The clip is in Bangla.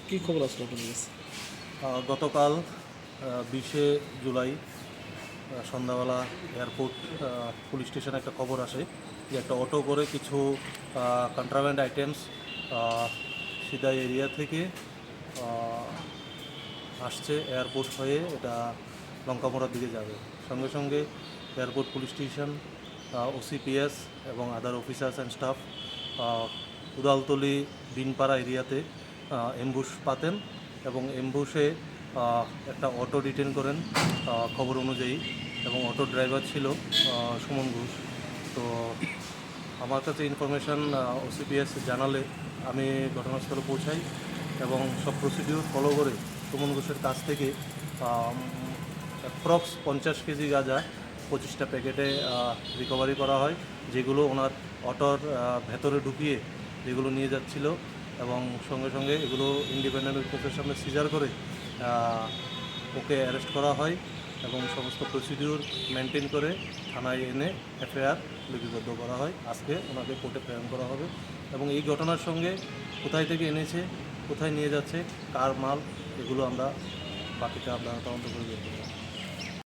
কী খবর আসলো আপনাদের কাছে? গতকাল 20শে জুলাই সন্ধ্যাবেলা এয়ারপোর্ট পুলিশ স্টেশনে একটা খবর আসে যে একটা অটো করে কিছু কন্ট্রাব্যান্ড আইটেমস সিদাই এরিয়া থেকে আহ, আসছে এয়ারপোর্ট হয়ে, এটা লঙ্কামোড়ার দিকে যাবে। সঙ্গে সঙ্গে এয়ারপোর্ট পুলিশ স্টেশন, ওসিপিএস এবং আদার অফিসার্স অ্যান্ড স্টাফ উদালতলি বিনপাড়া এরিয়াতে এমবুশ পাতেন এবং এমবুশে একটা অটো ডিটেন করেন খবর অনুযায়ী, এবং অটো ড্রাইভার ছিল সুমন ঘোষ। তো আমার কাছে ইনফরমেশান ওসিপিএস জানালে আমি ঘটনাস্থলে পৌঁছাই এবং সব প্রসিডিউর ফলো করে সুমন ঘোষের কাছ থেকে অ্যাপ্রক্স 50 কেজি গাঁজা 25টা প্যাকেটে রিকভারি করা হয়, যেগুলো ওনার অটোর ভেতরে ঢুকিয়ে যেগুলো নিয়ে যাচ্ছিল, এবং সঙ্গে সঙ্গে এগুলো ইন্ডিপেন্ডেন্ট উইটনেসের সামনে সিজার করে ওকে অ্যারেস্ট করা হয় এবং সমস্ত প্রসিডিউর মেনটেন করে থানায় এনে এফআইআর লিপিবদ্ধ করা হয়। আজকে ওনাকে কোর্টে প্রেরণ করা হবে এবং এই ঘটনার সঙ্গে কোথায় থেকে এনেছে, কোথায় নিয়ে যাচ্ছে, কার মাল, এগুলো আমরা বাকিটা আমরা তদন্ত করে বের করব।